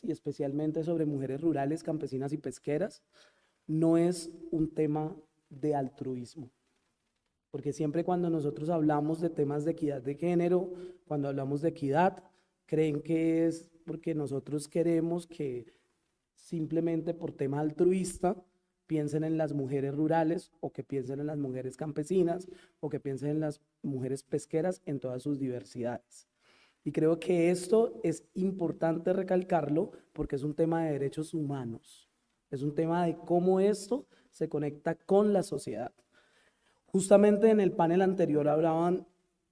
y especialmente sobre mujeres rurales, campesinas y pesqueras, no es un tema de altruismo. Porque siempre cuando nosotros hablamos de temas de equidad de género, cuando hablamos de equidad, creen que es porque nosotros queremos que simplemente por tema altruista piensen en las mujeres rurales o que piensen en las mujeres campesinas o que piensen en las mujeres pesqueras en todas sus diversidades. Y creo que esto es importante recalcarlo porque es un tema de derechos humanos, es un tema de cómo esto se conecta con la sociedad. Justamente en el panel anterior hablaban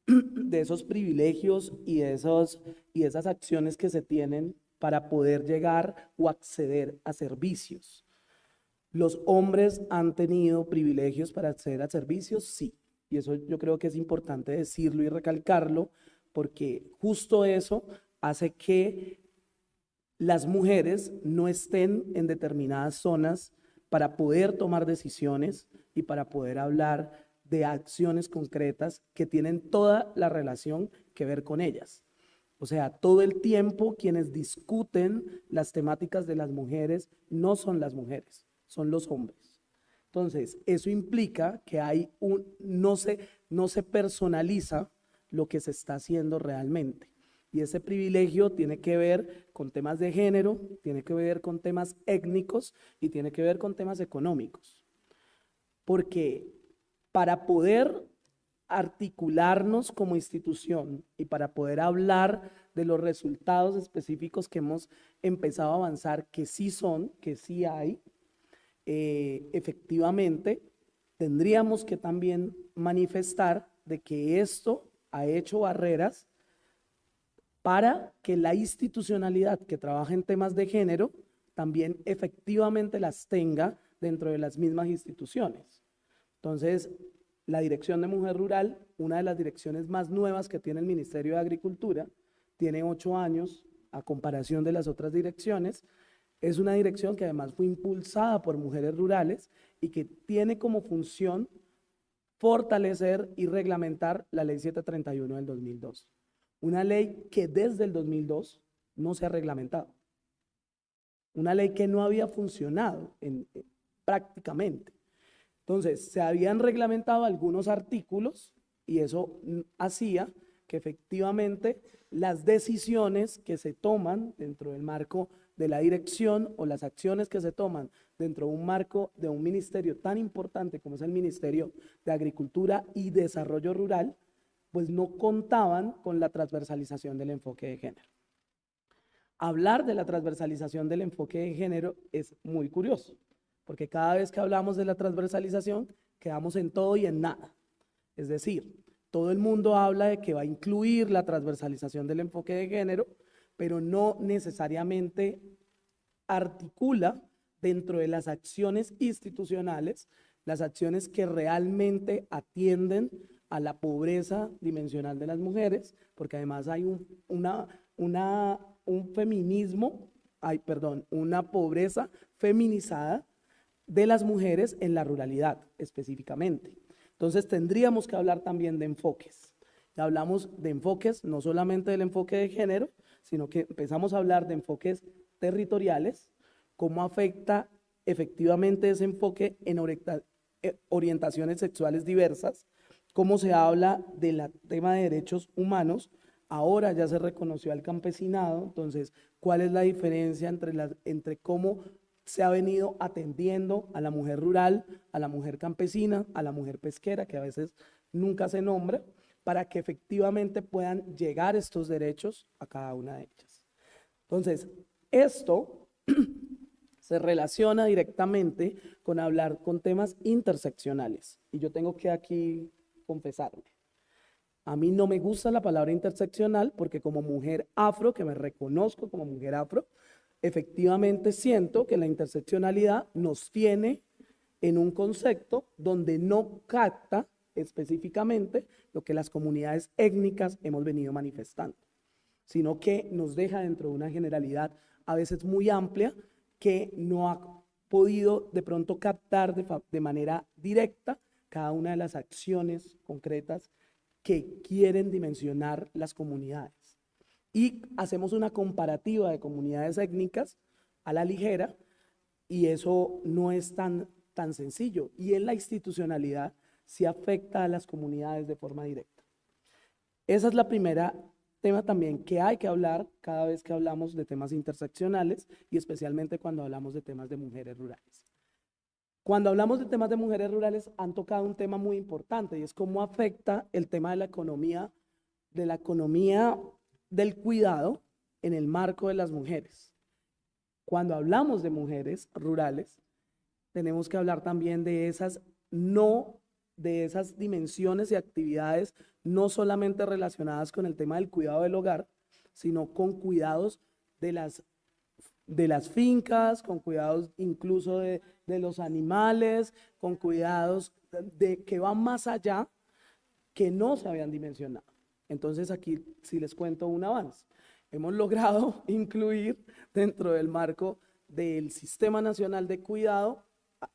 de esos privilegios y de esas acciones que se tienen para poder llegar o acceder a servicios. ¿Los hombres han tenido privilegios para acceder a servicios? Sí. Y eso yo creo que es importante decirlo y recalcarlo, porque justo eso hace que las mujeres no estén en determinadas zonas para poder tomar decisiones y para poder hablar de acciones concretas que tienen toda la relación que ver con ellas. O sea, todo el tiempo quienes discuten las temáticas de las mujeres no son las mujeres, son los hombres. Entonces, eso implica que no se personaliza lo que se está haciendo realmente. Y ese privilegio tiene que ver con temas de género, tiene que ver con temas étnicos y tiene que ver con temas económicos. Porque para poder articularnos como institución y para poder hablar de los resultados específicos que hemos empezado a avanzar, que sí son, que sí hay, efectivamente tendríamos que también manifestar de que esto ha hecho barreras para que la institucionalidad que trabaja en temas de género también efectivamente las tenga dentro de las mismas instituciones. Entonces, la Dirección de Mujer Rural, una de las direcciones más nuevas que tiene el Ministerio de Agricultura, tiene 8 años a comparación de las otras direcciones. Es una dirección que además fue impulsada por mujeres rurales y que tiene como función fortalecer y reglamentar la Ley 731 del 2002. Una ley que desde el 2002 no se ha reglamentado. Una ley que no había funcionado prácticamente. Entonces, se habían reglamentado algunos artículos y eso hacía que efectivamente las decisiones que se toman dentro del marco de la dirección o las acciones que se toman dentro de un marco de un ministerio tan importante como es el Ministerio de Agricultura y Desarrollo Rural, pues no contaban con la transversalización del enfoque de género. Hablar de la transversalización del enfoque de género es muy curioso, porque cada vez que hablamos de la transversalización, quedamos en todo y en nada. Es decir, todo el mundo habla de que va a incluir la transversalización del enfoque de género, pero no necesariamente articula dentro de las acciones institucionales, las acciones que realmente atienden a la pobreza dimensional de las mujeres, porque además hay un feminismo, una pobreza feminizada de las mujeres en la ruralidad específicamente. Entonces tendríamos que hablar también de enfoques. Ya hablamos de enfoques, no solamente del enfoque de género, sino que empezamos a hablar de enfoques territoriales, cómo afecta efectivamente ese enfoque en orientaciones sexuales diversas, cómo se habla del tema de derechos humanos. Ahora ya se reconoció al campesinado, entonces, ¿cuál es la diferencia entre cómo se ha venido atendiendo a la mujer rural, a la mujer campesina, a la mujer pesquera, que a veces nunca se nombra, para que efectivamente puedan llegar estos derechos a cada una de ellas? Entonces, esto se relaciona directamente con hablar con temas interseccionales. Y yo tengo que aquí confesarme. A mí no me gusta la palabra interseccional porque como mujer afro, que me reconozco como mujer afro, efectivamente siento que la interseccionalidad nos tiene en un concepto donde no capta específicamente lo que las comunidades étnicas hemos venido manifestando, sino que nos deja dentro de una generalidad a veces muy amplia que no ha podido de pronto captar de manera directa cada una de las acciones concretas que quieren dimensionar las comunidades. y hacemos una comparativa de comunidades étnicas a la ligera, y eso no es tan sencillo. Y en la institucionalidad sí afecta a las comunidades de forma directa. Esa es la primera tema también que hay que hablar cada vez que hablamos de temas interseccionales y especialmente cuando hablamos de temas de mujeres rurales. Cuando hablamos de temas de mujeres rurales han tocado un tema muy importante y es cómo afecta el tema de la economía del cuidado en el marco de las mujeres. Cuando hablamos de mujeres rurales, tenemos que hablar también de esas dimensiones y actividades no solamente relacionadas con el tema del cuidado del hogar, sino con cuidados de las fincas, con cuidados incluso de los animales, con cuidados que van más allá, que no se habían dimensionado. Entonces aquí sí les cuento un avance. Hemos logrado incluir dentro del marco del Sistema Nacional de Cuidado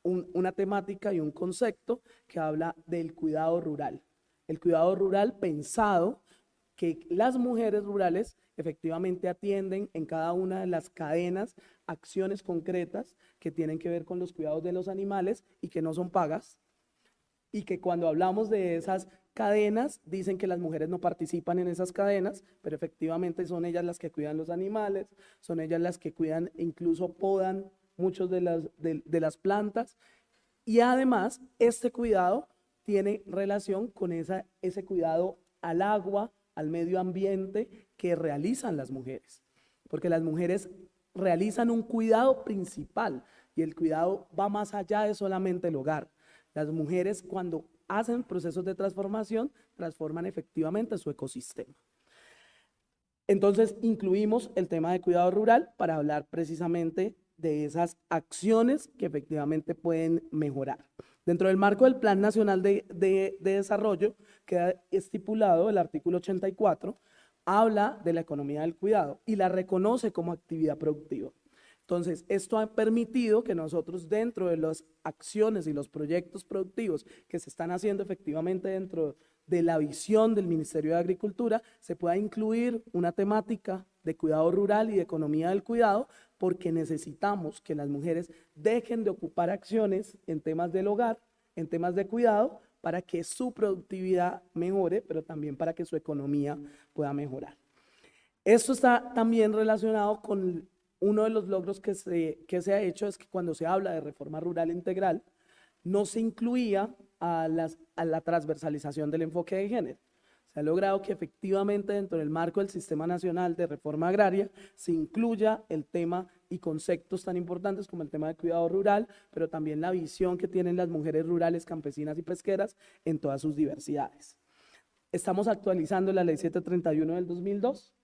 una temática y un concepto que habla del cuidado rural. El cuidado rural pensado que las mujeres rurales efectivamente atienden en cada una de las cadenas acciones concretas que tienen que ver con los cuidados de los animales y que no son pagas, y que cuando hablamos de esas cadenas dicen que las mujeres no participan en esas cadenas, pero efectivamente son ellas las que cuidan los animales, son ellas las que cuidan, incluso podan muchas de las plantas, y además este cuidado tiene relación con ese cuidado al agua, al medio ambiente que realizan las mujeres, porque las mujeres realizan un cuidado principal y el cuidado va más allá de solamente el hogar. Las mujeres cuando hacen procesos de transformación, transforman efectivamente su ecosistema. Entonces incluimos el tema de cuidado rural para hablar precisamente de esas acciones que efectivamente pueden mejorar. Dentro del marco del Plan Nacional de Desarrollo, queda estipulado el artículo 84, habla de la economía del cuidado y la reconoce como actividad productiva. Entonces, esto ha permitido que nosotros dentro de las acciones y los proyectos productivos que se están haciendo efectivamente dentro de la visión del Ministerio de Agricultura, se pueda incluir una temática de cuidado rural y de economía del cuidado, porque necesitamos que las mujeres dejen de ocupar acciones en temas del hogar, en temas de cuidado, para que su productividad mejore, pero también para que su economía pueda mejorar. Esto está también relacionado con uno de los logros que se ha hecho, es que cuando se habla de reforma rural integral, no se incluía a la transversalización del enfoque de género. Se ha logrado que efectivamente dentro del marco del Sistema Nacional de Reforma Agraria se incluya el tema y conceptos tan importantes como el tema de cuidado rural, pero también la visión que tienen las mujeres rurales, campesinas y pesqueras en todas sus diversidades. Estamos actualizando la Ley 731 del 2002.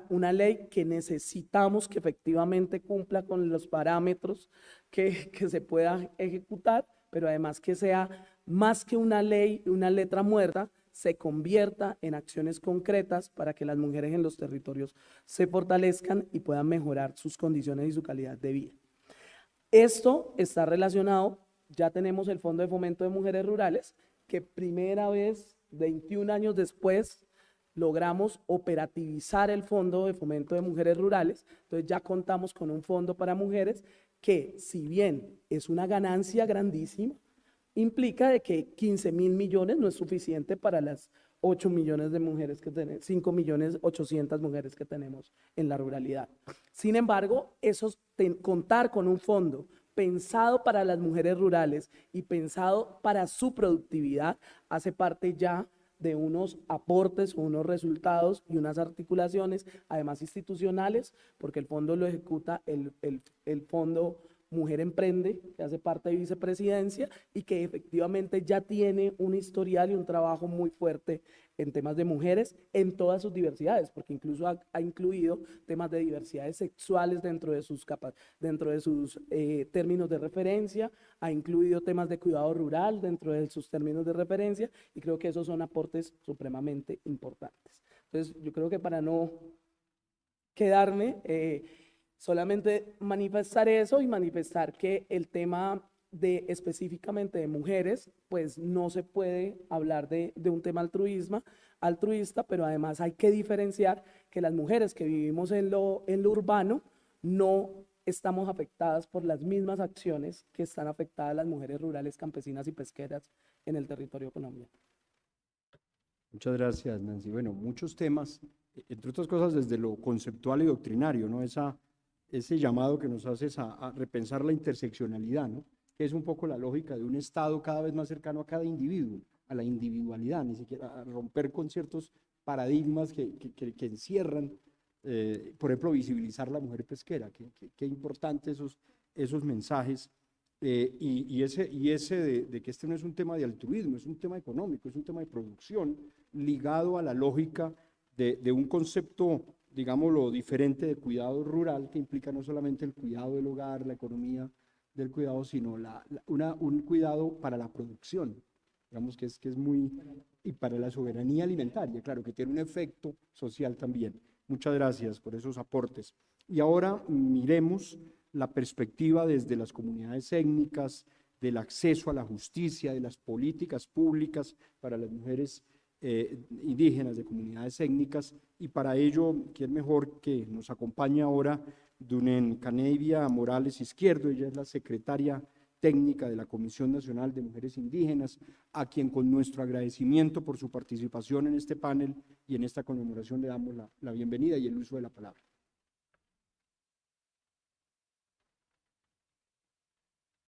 Una ley que necesitamos que efectivamente cumpla con los parámetros que se pueda ejecutar, pero además que sea más que una ley, una letra muerta, se convierta en acciones concretas para que las mujeres en los territorios se fortalezcan y puedan mejorar sus condiciones y su calidad de vida. Esto está relacionado, ya tenemos el Fondo de Fomento de Mujeres Rurales, que primera vez, 21 años después, logramos operativizar el Fondo de Fomento de Mujeres Rurales. Entonces ya contamos con un fondo para mujeres que, si bien es una ganancia grandísima, implica de que 15.000 millones no es suficiente para las 8 millones de mujeres que tenemos, 5.800.000 mujeres que tenemos en la ruralidad. Sin embargo, contar con un fondo pensado para las mujeres rurales y pensado para su productividad hace parte ya de unos aportes, unos resultados y unas articulaciones, además institucionales, porque el fondo lo ejecuta el Fondo Mujer Emprende, que hace parte de vicepresidencia y que efectivamente ya tiene un historial y un trabajo muy fuerte en temas de mujeres en todas sus diversidades, porque incluso ha incluido temas de diversidades sexuales dentro de sus términos de referencia, ha incluido temas de cuidado rural dentro de sus términos de referencia, y creo que esos son aportes supremamente importantes. Entonces, yo creo que para no quedarme, solamente manifestar eso y manifestar que el tema específicamente de mujeres, pues no se puede hablar de un tema altruista, pero además hay que diferenciar que las mujeres que vivimos en lo urbano no estamos afectadas por las mismas acciones que están afectadas las mujeres rurales, campesinas y pesqueras en el territorio colombiano. Muchas gracias, Nancy. Bueno, muchos temas, entre otras cosas desde lo conceptual y doctrinario, ¿no? Ese llamado que nos haces a repensar la interseccionalidad, ¿no? Que es un poco la lógica de un Estado cada vez más cercano a cada individuo, a la individualidad, ni siquiera a romper con ciertos paradigmas que encierran, por ejemplo, visibilizar la mujer pesquera, qué importante esos mensajes, y ese de que este no es un tema de altruismo, es un tema económico, es un tema de producción, ligado a la lógica de un concepto, digámoslo, diferente de cuidado rural, que implica no solamente el cuidado del hogar, la economía del cuidado, sino un cuidado para la producción, digamos que es muy, y para la soberanía alimentaria, claro, que tiene un efecto social también. Muchas gracias por esos aportes. Y ahora miremos la perspectiva desde las comunidades étnicas, del acceso a la justicia, de las políticas públicas para las mujeres indígenas de comunidades étnicas, y para ello, ¿quién mejor que nos acompaña ahora? Dunen Canevia Morales Izquierdo, ella es la secretaria técnica de la Comisión Nacional de Mujeres Indígenas, a quien con nuestro agradecimiento por su participación en este panel y en esta conmemoración le damos la bienvenida y el uso de la palabra.